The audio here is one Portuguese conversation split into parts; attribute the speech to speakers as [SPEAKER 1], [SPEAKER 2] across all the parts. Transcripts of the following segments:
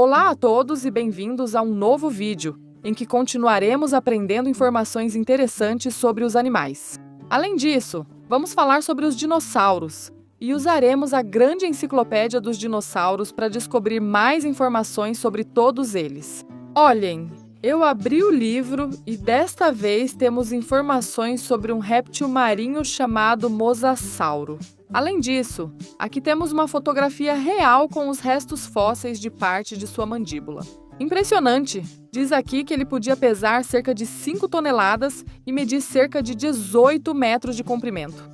[SPEAKER 1] Olá a todos e bem-vindos a um novo vídeo, em que continuaremos aprendendo informações interessantes sobre os animais. Além disso, vamos falar sobre os dinossauros e usaremos a grande enciclopédia dos dinossauros para descobrir mais informações sobre todos eles. Olhem, eu abri o livro e desta vez temos informações sobre um réptil marinho chamado mosasauro. Além disso, aqui temos uma fotografia real com os restos fósseis de parte de sua mandíbula. Impressionante! Diz aqui que ele podia pesar cerca de 5 toneladas e medir cerca de 18 metros de comprimento.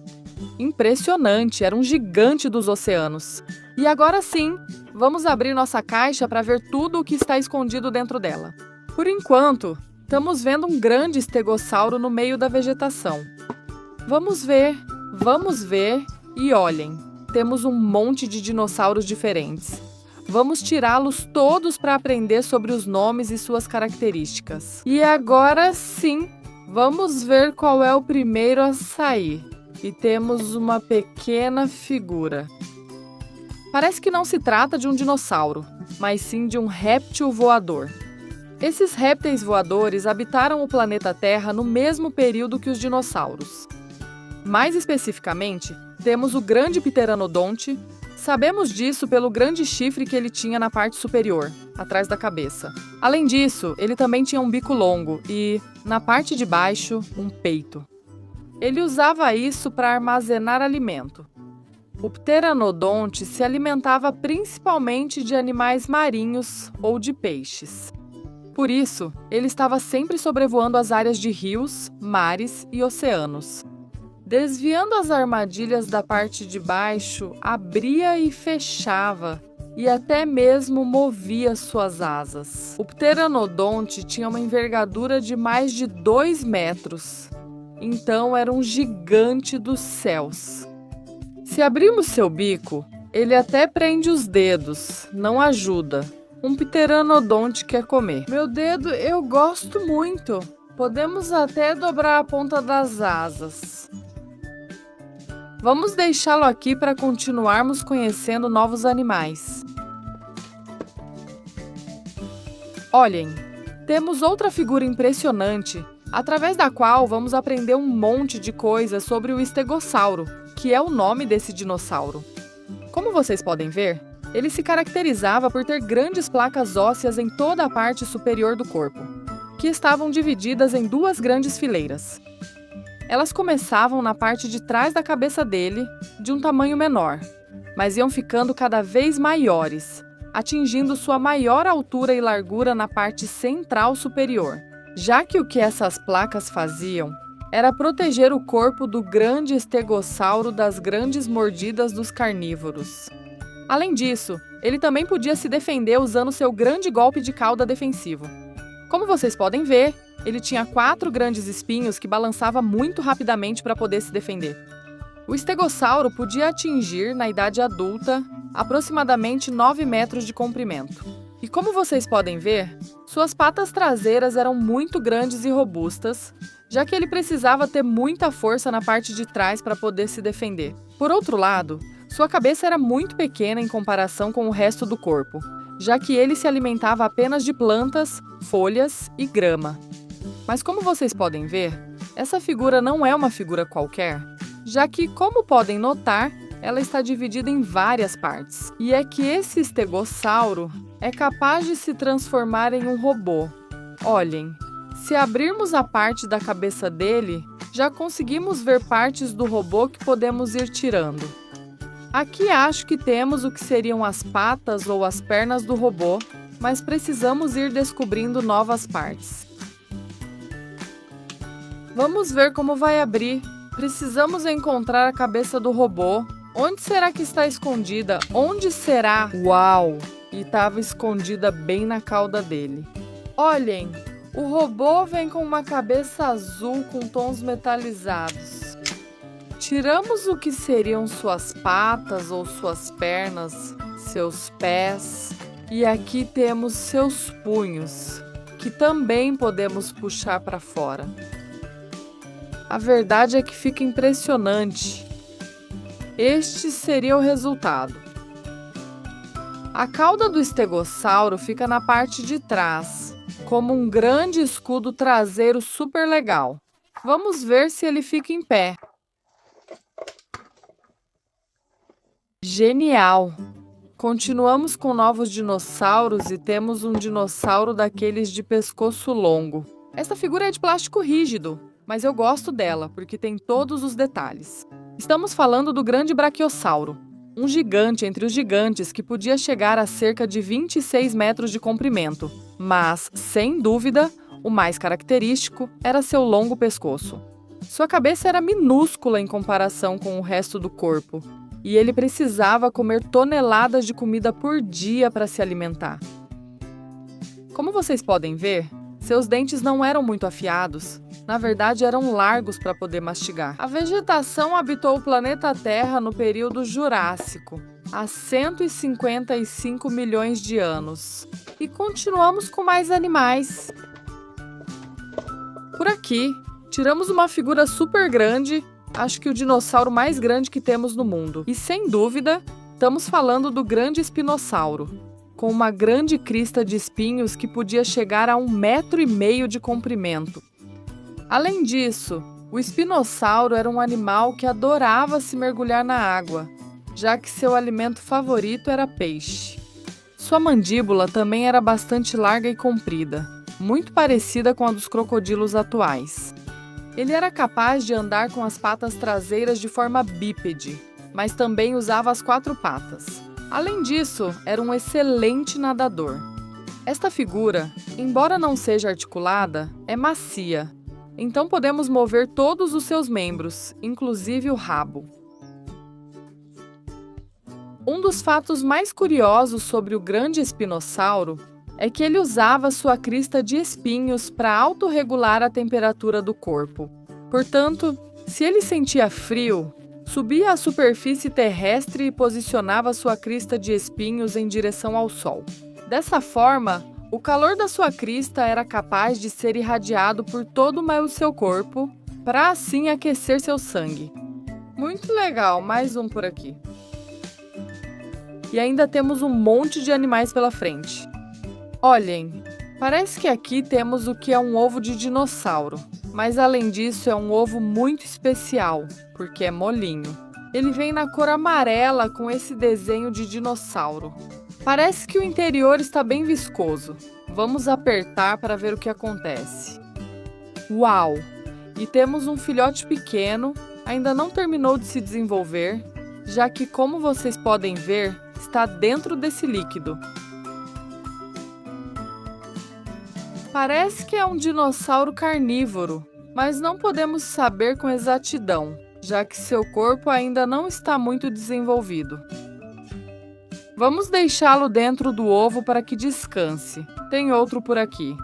[SPEAKER 1] Impressionante! Era um gigante dos oceanos. E agora sim, vamos abrir nossa caixa para ver tudo o que está escondido dentro dela. Por enquanto, estamos vendo um grande estegossauro no meio da vegetação. Vamos ver e olhem, temos um monte de dinossauros diferentes. Vamos tirá-los todos para aprender sobre os nomes e suas características. E agora sim, vamos ver qual é o primeiro a sair. E temos uma pequena figura. Parece que não se trata de um dinossauro, mas sim de um réptil voador. Esses répteis voadores habitaram o planeta Terra no mesmo período que os dinossauros. Mais especificamente, temos o grande pteranodonte. Sabemos disso pelo grande chifre que ele tinha na parte superior, atrás da cabeça. Além disso, ele também tinha um bico longo e, na parte de baixo, um peito. Ele usava isso para armazenar alimento. O pteranodonte se alimentava principalmente de animais marinhos ou de peixes. Por isso, ele estava sempre sobrevoando as áreas de rios, mares e oceanos. Desviando as armadilhas da parte de baixo, abria e fechava, e até mesmo movia suas asas. O pteranodonte tinha uma envergadura de mais de 2 metros, então era um gigante dos céus. Se abrirmos seu bico, ele até prende os dedos, não ajuda. Um pteranodonte quer comer. Meu dedo eu gosto muito. Podemos até dobrar a ponta das asas. Vamos deixá-lo aqui para continuarmos conhecendo novos animais. Olhem, temos outra figura impressionante, através da qual vamos aprender um monte de coisas sobre o estegossauro, que é o nome desse dinossauro. Como vocês podem ver, ele se caracterizava por ter grandes placas ósseas em toda a parte superior do corpo, que estavam divididas em 2 grandes fileiras. Elas começavam na parte de trás da cabeça dele, de um tamanho menor, mas iam ficando cada vez maiores, atingindo sua maior altura e largura na parte central superior, já que o que essas placas faziam era proteger o corpo do grande estegossauro das grandes mordidas dos carnívoros. Além disso, ele também podia se defender usando seu grande golpe de cauda defensivo. Como vocês podem ver, ele tinha 4 grandes espinhos que balançava muito rapidamente para poder se defender. O estegossauro podia atingir, na idade adulta, aproximadamente 9 metros de comprimento. E como vocês podem ver, suas patas traseiras eram muito grandes e robustas, já que ele precisava ter muita força na parte de trás para poder se defender. Por outro lado, sua cabeça era muito pequena em comparação com o resto do corpo, já que ele se alimentava apenas de plantas, folhas e grama. Mas como vocês podem ver, essa figura não é uma figura qualquer, já que, como podem notar, ela está dividida em várias partes. E é que esse estegossauro é capaz de se transformar em um robô. Olhem, se abrirmos a parte da cabeça dele, já conseguimos ver partes do robô que podemos ir tirando. Aqui acho que temos o que seriam as patas ou as pernas do robô, mas precisamos ir descobrindo novas partes. Vamos ver como vai abrir. Precisamos encontrar a cabeça do robô. Onde será que está escondida? Onde será? Uau! E estava escondida bem na cauda dele. Olhem, o robô vem com uma cabeça azul com tons metalizados. Tiramos o que seriam suas patas ou suas pernas, seus pés. E aqui temos seus punhos, que também podemos puxar para fora. A verdade é que fica impressionante. Este seria o resultado. A cauda do estegossauro fica na parte de trás, como um grande escudo traseiro super legal. Vamos ver se ele fica em pé. Genial! Continuamos com novos dinossauros e temos um dinossauro daqueles de pescoço longo. Essa figura é de plástico rígido, mas eu gosto dela porque tem todos os detalhes. Estamos falando do grande braquiossauro, um gigante entre os gigantes que podia chegar a cerca de 26 metros de comprimento, mas, sem dúvida, o mais característico era seu longo pescoço. Sua cabeça era minúscula em comparação com o resto do corpo, e ele precisava comer toneladas de comida por dia para se alimentar. Como vocês podem ver, seus dentes não eram muito afiados, na verdade eram largos para poder mastigar. A vegetação habitou o planeta Terra no período Jurássico, há 155 milhões de anos. E continuamos com mais animais. Por aqui, tiramos uma figura super grande, acho que o dinossauro mais grande que temos no mundo. E sem dúvida, estamos falando do grande espinossauro, com uma grande crista de espinhos que podia chegar a 1,5 metro de comprimento. Além disso, o espinossauro era um animal que adorava se mergulhar na água, já que seu alimento favorito era peixe. Sua mandíbula também era bastante larga e comprida, muito parecida com a dos crocodilos atuais. Ele era capaz de andar com as patas traseiras de forma bípede, mas também usava as 4 patas. Além disso, era um excelente nadador. Esta figura, embora não seja articulada, é macia, então podemos mover todos os seus membros, inclusive o rabo. Um dos fatos mais curiosos sobre o grande espinossauro é que ele usava sua crista de espinhos para autorregular a temperatura do corpo. Portanto, se ele sentia frio, subia à superfície terrestre e posicionava sua crista de espinhos em direção ao sol. Dessa forma, o calor da sua crista era capaz de ser irradiado por todo o seu corpo, para assim aquecer seu sangue. Muito legal, mais um por aqui. E ainda temos um monte de animais pela frente. Olhem, parece que aqui temos o que é um ovo de dinossauro, mas além disso é um ovo muito especial, porque é molinho. Ele vem na cor amarela com esse desenho de dinossauro. Parece que o interior está bem viscoso. Vamos apertar para ver o que acontece. Uau! E temos um filhote pequeno, ainda não terminou de se desenvolver, já que, como vocês podem ver, está dentro desse líquido. Parece que é um dinossauro carnívoro, mas não podemos saber com exatidão, já que seu corpo ainda não está muito desenvolvido. Vamos deixá-lo dentro do ovo para que descanse. Tem outro por aqui.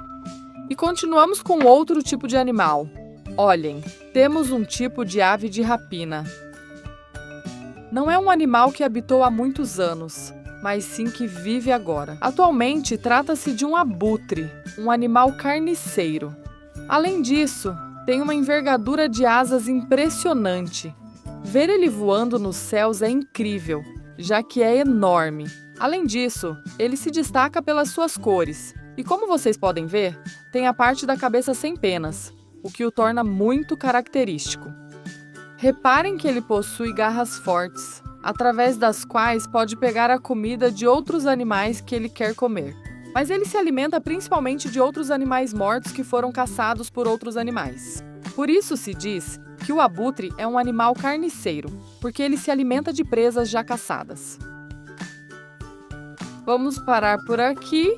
[SPEAKER 1] E continuamos com outro tipo de animal. Olhem, temos um tipo de ave de rapina. Não é um animal que habitou há muitos anos, mas sim que vive agora. Atualmente, trata-se de um abutre, um animal carniceiro. Além disso, tem uma envergadura de asas impressionante. Ver ele voando nos céus é incrível, já que é enorme. Além disso, ele se destaca pelas suas cores, e como vocês podem ver, tem a parte da cabeça sem penas, o que o torna muito característico. Reparem que ele possui garras fortes, através das quais pode pegar a comida de outros animais que ele quer comer. Mas ele se alimenta principalmente de outros animais mortos que foram caçados por outros animais. Por isso se diz que o abutre é um animal carniceiro, porque ele se alimenta de presas já caçadas. Vamos parar por aqui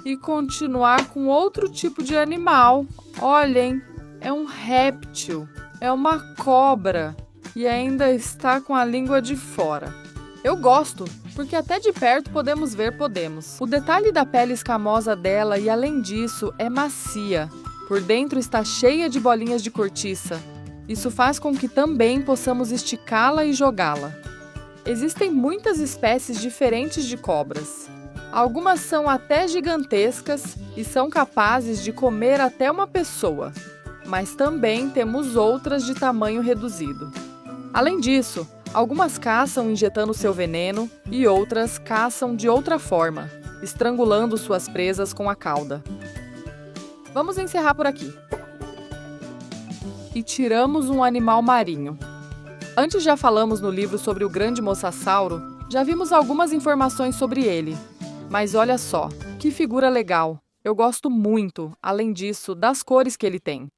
[SPEAKER 1] e continuar com outro tipo de animal. Olhem, é um réptil, é uma cobra e ainda está com a língua de fora. Eu gosto, porque até de perto podemos ver. O detalhe da pele escamosa dela e, além disso, é macia. Por dentro está cheia de bolinhas de cortiça. Isso faz com que também possamos esticá-la e jogá-la. Existem muitas espécies diferentes de cobras. Algumas são até gigantescas e são capazes de comer até uma pessoa. Mas também temos outras de tamanho reduzido. Além disso, Algumas caçam injetando seu veneno e outras caçam de outra forma, estrangulando suas presas com a cauda. Vamos encerrar por aqui. E tiramos um animal marinho. Antes já falamos no livro sobre o grande mosasauro, já vimos algumas informações sobre ele. Mas olha só, que figura legal! Eu gosto muito, além disso, das cores que ele tem.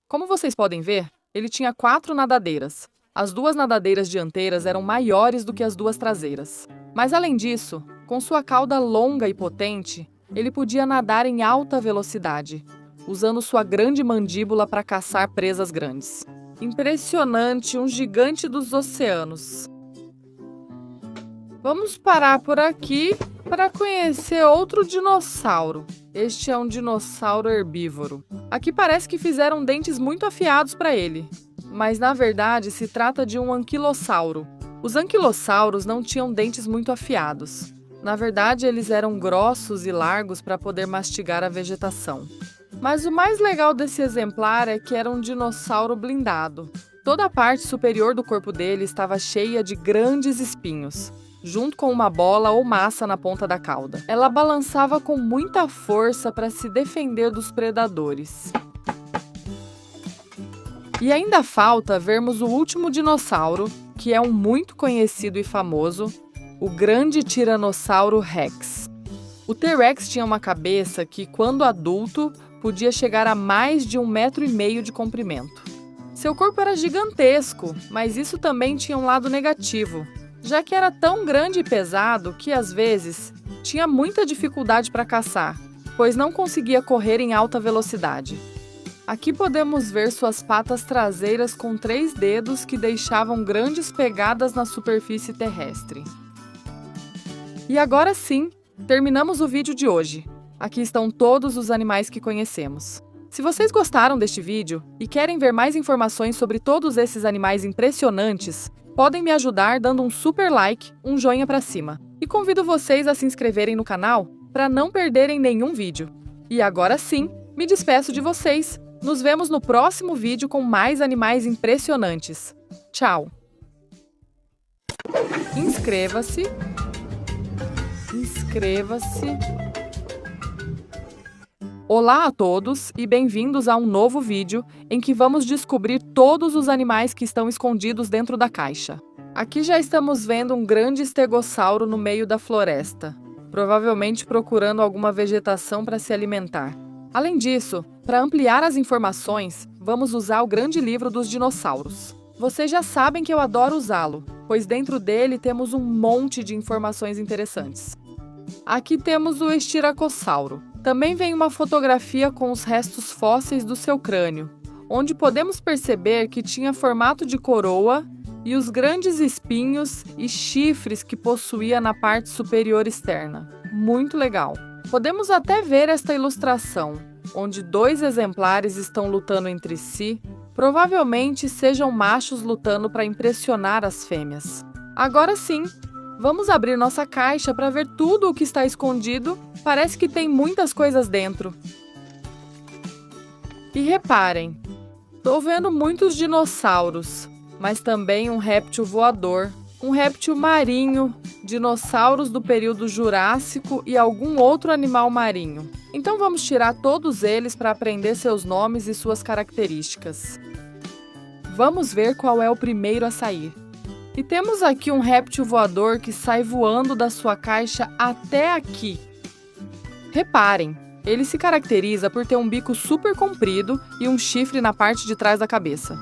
[SPEAKER 1] Como vocês podem ver, ele tinha 4 nadadeiras. As 2 nadadeiras dianteiras eram maiores do que as 2 traseiras. Mas além disso, com sua cauda longa e potente, ele podia nadar em alta velocidade, usando sua grande mandíbula para caçar presas grandes. Impressionante, um gigante dos oceanos. Vamos parar por aqui para conhecer outro dinossauro. Este é um dinossauro herbívoro. Aqui parece que fizeram dentes muito afiados para ele, mas na verdade se trata de um anquilossauro. Os anquilossauros não tinham dentes muito afiados. Na verdade, eles eram grossos e largos para poder mastigar a vegetação. Mas o mais legal desse exemplar é que era um dinossauro blindado. Toda a parte superior do corpo dele estava cheia de grandes espinhos, junto com uma bola ou massa na ponta da cauda. Ela balançava com muita força para se defender dos predadores. E ainda falta vermos o último dinossauro, que é um muito conhecido e famoso, o grande Tiranossauro Rex. O T-Rex tinha uma cabeça que, quando adulto, podia chegar a mais de 1,5 metro de comprimento. Seu corpo era gigantesco, mas isso também tinha um lado negativo, já que era tão grande e pesado que, às vezes, tinha muita dificuldade para caçar, pois não conseguia correr em alta velocidade. Aqui podemos ver suas patas traseiras com 3 dedos que deixavam grandes pegadas na superfície terrestre. E agora sim, terminamos o vídeo de hoje. Aqui estão todos os animais que conhecemos. Se vocês gostaram deste vídeo e querem ver mais informações sobre todos esses animais impressionantes, podem me ajudar dando um super like, um joinha para cima. E convido vocês a se inscreverem no canal para não perderem nenhum vídeo. E agora sim, me despeço de vocês. Nos vemos no próximo vídeo com mais animais impressionantes. Tchau! Inscreva-se. Olá a todos e bem-vindos a um novo vídeo em que vamos descobrir todos os animais que estão escondidos dentro da caixa. Aqui já estamos vendo um grande estegossauro no meio da floresta, provavelmente procurando alguma vegetação para se alimentar. Além disso, para ampliar as informações, vamos usar o grande livro dos dinossauros. Vocês já sabem que eu adoro usá-lo, pois dentro dele temos um monte de informações interessantes. Aqui temos o estiracossauro. Também vem uma fotografia com os restos fósseis do seu crânio, onde podemos perceber que tinha formato de coroa e os grandes espinhos e chifres que possuía na parte superior externa. Muito legal! Podemos até ver esta ilustração, onde 2 exemplares estão lutando entre si, provavelmente sejam machos lutando para impressionar as fêmeas. Agora sim! Vamos abrir nossa caixa para ver tudo o que está escondido. Parece que tem muitas coisas dentro. E reparem, estou vendo muitos dinossauros, mas também um réptil voador, um réptil marinho, dinossauros do período Jurássico e algum outro animal marinho. Então vamos tirar todos eles para aprender seus nomes e suas características. Vamos ver qual é o primeiro a sair. E temos aqui um réptil voador que sai voando da sua caixa até aqui. Reparem, ele se caracteriza por ter um bico super comprido e um chifre na parte de trás da cabeça.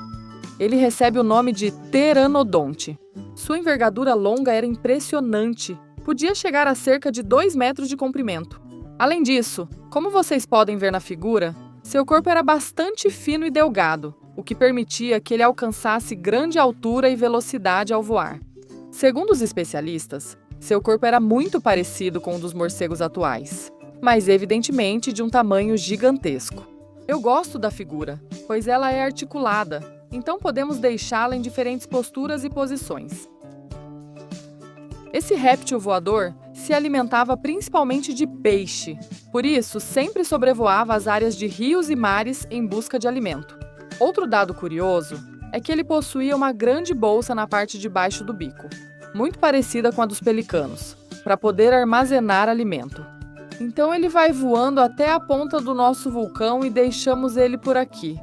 [SPEAKER 1] Ele recebe o nome de Pteranodonte. Sua envergadura longa era impressionante, podia chegar a cerca de 2 metros de comprimento. Além disso, como vocês podem ver na figura, seu corpo era bastante fino e delgado, o que permitia que ele alcançasse grande altura e velocidade ao voar. Segundo os especialistas, seu corpo era muito parecido com o dos morcegos atuais, mas evidentemente de um tamanho gigantesco. Eu gosto da figura, pois ela é articulada, então podemos deixá-la em diferentes posturas e posições. Esse réptil voador se alimentava principalmente de peixe, por isso sempre sobrevoava as áreas de rios e mares em busca de alimento. Outro dado curioso é que ele possuía uma grande bolsa na parte de baixo do bico, muito parecida com a dos pelicanos, para poder armazenar alimento. Então ele vai voando até a ponta do nosso vulcão e deixamos ele por aqui.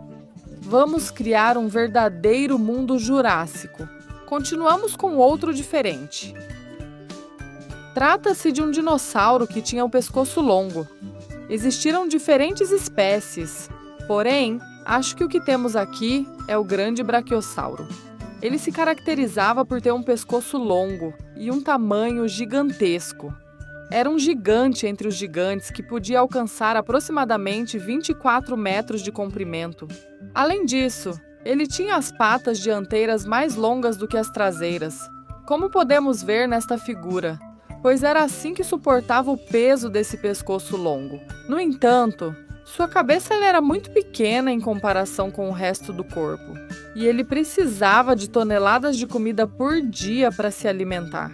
[SPEAKER 1] Vamos criar um verdadeiro mundo jurássico. Continuamos com outro diferente. Trata-se de um dinossauro que tinha um pescoço longo. Existiram diferentes espécies, porém, acho que o que temos aqui é o grande brachiosauro. Ele se caracterizava por ter um pescoço longo e um tamanho gigantesco. Era um gigante entre os gigantes que podia alcançar aproximadamente 24 metros de comprimento. Além disso, ele tinha as patas dianteiras mais longas do que as traseiras, como podemos ver nesta figura, pois era assim que suportava o peso desse pescoço longo. No entanto, sua cabeça era muito pequena em comparação com o resto do corpo, e ele precisava de toneladas de comida por dia para se alimentar.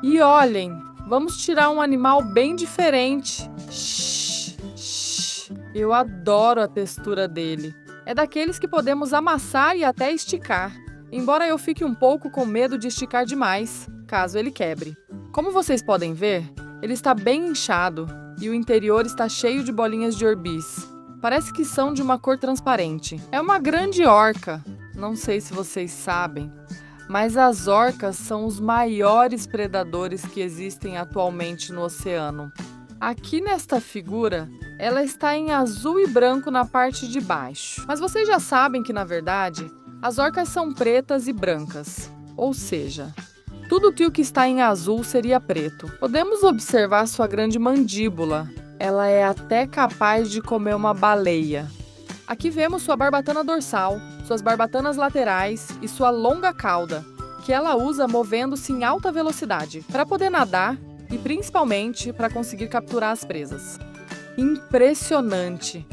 [SPEAKER 1] E olhem, vamos tirar um animal bem diferente. Shhh, shhh. Eu adoro a textura dele. É daqueles que podemos amassar e até esticar, embora eu fique um pouco com medo de esticar demais, caso ele quebre. Como vocês podem ver, ele está bem inchado e o interior está cheio de bolinhas de orbis. Parece que são de uma cor transparente. É uma grande orca. Não sei se vocês sabem, mas as orcas são os maiores predadores que existem atualmente no oceano. Aqui nesta figura, ela está em azul e branco na parte de baixo. Mas vocês já sabem que, na verdade, as orcas são pretas e brancas. Ou seja, tudo que o que está em azul seria preto. Podemos observar sua grande mandíbula. Ela é até capaz de comer uma baleia. Aqui vemos sua barbatana dorsal, suas barbatanas laterais e sua longa cauda, que ela usa movendo-se em alta velocidade para poder nadar e principalmente para conseguir capturar as presas. Impressionante!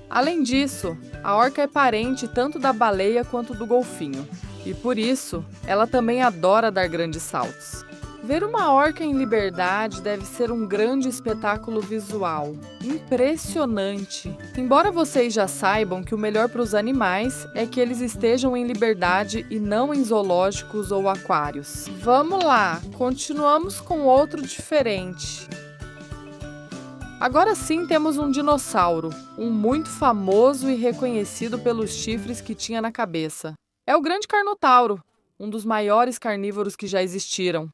[SPEAKER 1] Além disso, a orca é parente tanto da baleia quanto do golfinho, e por isso ela também adora dar grandes saltos. Ver uma orca em liberdade deve ser um grande espetáculo visual. Impressionante! Embora vocês já saibam que o melhor para os animais é que eles estejam em liberdade e não em zoológicos ou aquários. Vamos lá, continuamos com outro diferente. Agora sim temos um dinossauro, um muito famoso e reconhecido pelos chifres que tinha na cabeça. É o grande carnotauro, um dos maiores carnívoros que já existiram.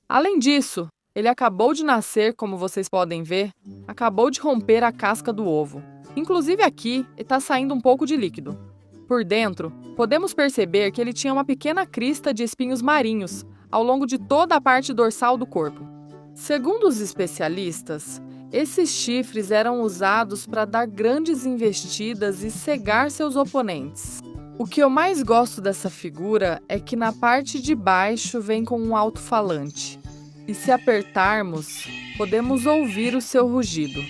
[SPEAKER 1] Além disso, ele acabou de nascer, como vocês podem ver, acabou de romper a casca do ovo. Inclusive aqui, está saindo um pouco de líquido. Por dentro, podemos perceber que ele tinha uma pequena crista de espinhos marinhos ao longo de toda a parte dorsal do corpo. Segundo os especialistas, esses chifres eram usados para dar grandes investidas e cegar seus oponentes. O que eu mais gosto dessa figura é que na parte de baixo vem com um alto-falante. E se apertarmos, podemos ouvir o seu rugido.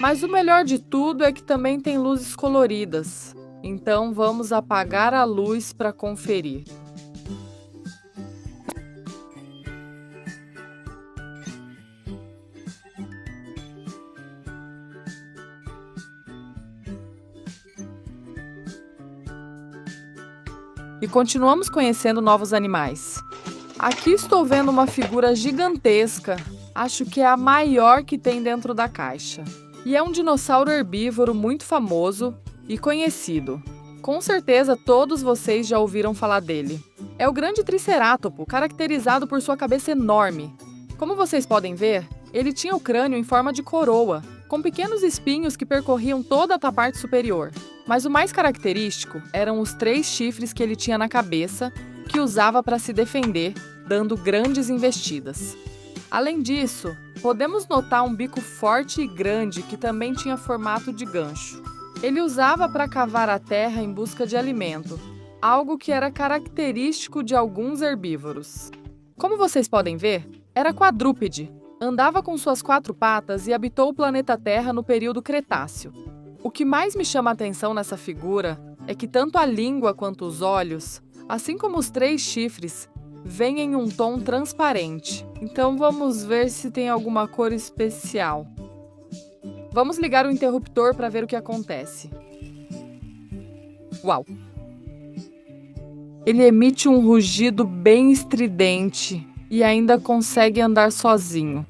[SPEAKER 1] Mas o melhor de tudo é que também tem luzes coloridas. Então vamos apagar a luz para conferir. E continuamos conhecendo novos animais. Aqui estou vendo uma figura gigantesca, acho que é a maior que tem dentro da caixa. E é um dinossauro herbívoro muito famoso e conhecido. Com certeza todos vocês já ouviram falar dele. É o grande tricerátopo, caracterizado por sua cabeça enorme. Como vocês podem ver, ele tinha o crânio em forma de coroa, com pequenos espinhos que percorriam toda a parte superior. Mas o mais característico eram os 3 chifres que ele tinha na cabeça, que usava para se defender, dando grandes investidas. Além disso, podemos notar um bico forte e grande que também tinha formato de gancho. Ele usava para cavar a terra em busca de alimento, algo que era característico de alguns herbívoros. Como vocês podem ver, era quadrúpede, andava com suas 4 patas e habitou o planeta Terra no período Cretáceo. O que mais me chama a atenção nessa figura é que tanto a língua quanto os olhos, assim como os 3 chifres, vêm em um tom transparente. Então vamos ver se tem alguma cor especial. Vamos ligar o interruptor para ver o que acontece. Uau! Ele emite um rugido bem estridente e ainda consegue andar sozinho.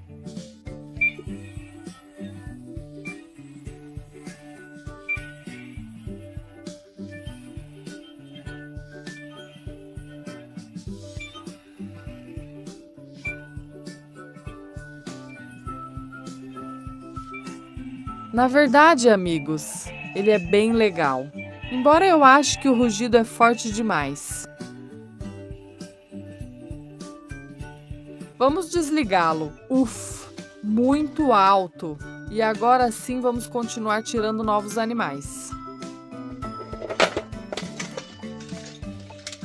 [SPEAKER 1] Na verdade, amigos, ele é bem legal. Embora eu ache que o rugido é forte demais. Vamos desligá-lo. Uf, muito alto. E agora sim vamos continuar tirando novos animais.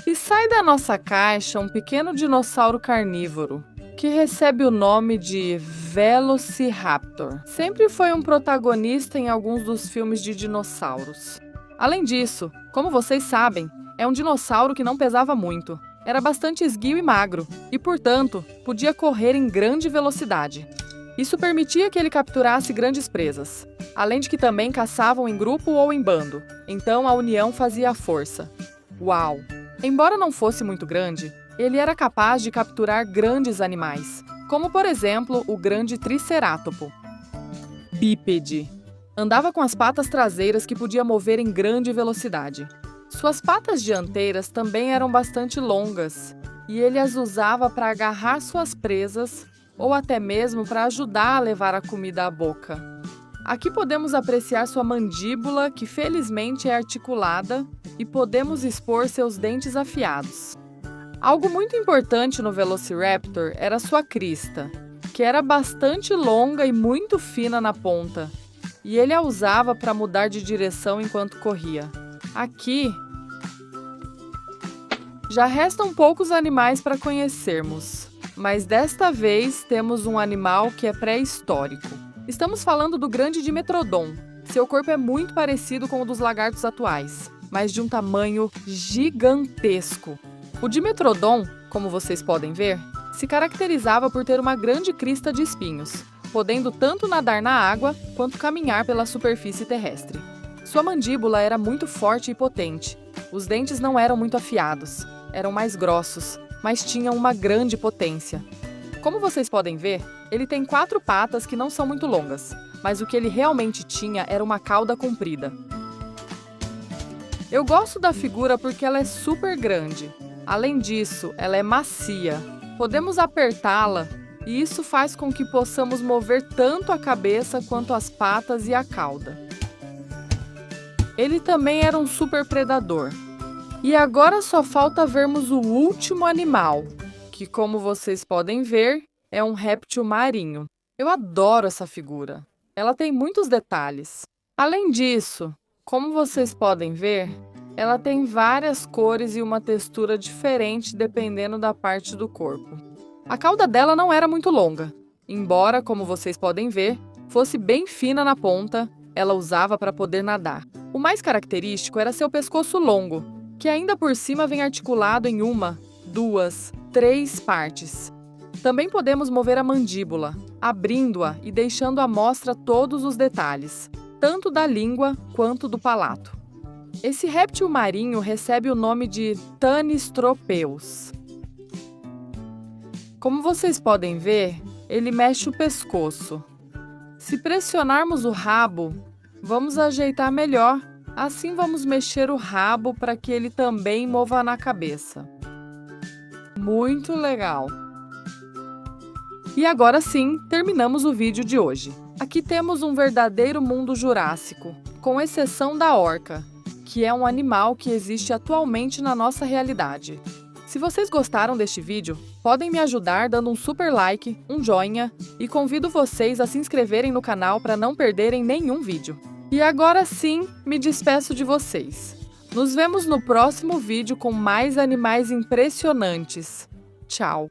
[SPEAKER 1] E sai da nossa caixa um pequeno dinossauro carnívoro, que recebe o nome de Velociraptor. Sempre foi um protagonista em alguns dos filmes de dinossauros. Além disso, como vocês sabem, é um dinossauro que não pesava muito. Era bastante esguio e magro, e, portanto, podia correr em grande velocidade. Isso permitia que ele capturasse grandes presas, além de que também caçavam em grupo ou em bando. Então a união fazia a força. Uau! Embora não fosse muito grande, ele era capaz de capturar grandes animais, como por exemplo o grande tricerátopo. Bípede. Andava com as patas traseiras que podia mover em grande velocidade. Suas patas dianteiras também eram bastante longas, e ele as usava para agarrar suas presas ou até mesmo para ajudar a levar a comida à boca. Aqui podemos apreciar sua mandíbula, que felizmente é articulada, e podemos expor seus dentes afiados. Algo muito importante no Velociraptor era sua crista, que era bastante longa e muito fina na ponta, e ele a usava para mudar de direção enquanto corria. Aqui já restam poucos animais para conhecermos, mas desta vez temos um animal que é pré-histórico. Estamos falando do grande Dimetrodon. Seu corpo é muito parecido com o dos lagartos atuais, mas de um tamanho gigantesco. O Dimetrodon, como vocês podem ver, se caracterizava por ter uma grande crista de espinhos, podendo tanto nadar na água quanto caminhar pela superfície terrestre. Sua mandíbula era muito forte e potente. Os dentes não eram muito afiados, eram mais grossos, mas tinham uma grande potência. Como vocês podem ver, ele tem 4 patas que não são muito longas, mas o que ele realmente tinha era uma cauda comprida. Eu gosto da figura porque ela é super grande. Além disso, ela é macia. Podemos apertá-la e isso faz com que possamos mover tanto a cabeça quanto as patas e a cauda. Ele também era um super predador. E agora só falta vermos o último animal, que, como vocês podem ver, é um réptil marinho. Eu adoro essa figura. Ela tem muitos detalhes. Além disso, como vocês podem ver, ela tem várias cores e uma textura diferente dependendo da parte do corpo. A cauda dela não era muito longa, embora, como vocês podem ver, fosse bem fina na ponta, ela usava para poder nadar. O mais característico era seu pescoço longo, que ainda por cima vem articulado em 1, 2, 3 partes. Também podemos mover a mandíbula, abrindo-a e deixando à mostra todos os detalhes, tanto da língua quanto do palato. Esse réptil marinho recebe o nome de Tanystropeus. Como vocês podem ver, ele mexe o pescoço. Se pressionarmos o rabo, vamos ajeitar melhor. Assim vamos mexer o rabo para que ele também mova na cabeça. Muito legal! E agora sim, terminamos o vídeo de hoje. Aqui temos um verdadeiro mundo jurássico, com exceção da orca, que é um animal que existe atualmente na nossa realidade. Se vocês gostaram deste vídeo, podem me ajudar dando um super like, um joinha e convido vocês a se inscreverem no canal para não perderem nenhum vídeo. E agora sim, me despeço de vocês. Nos vemos no próximo vídeo com mais animais impressionantes. Tchau!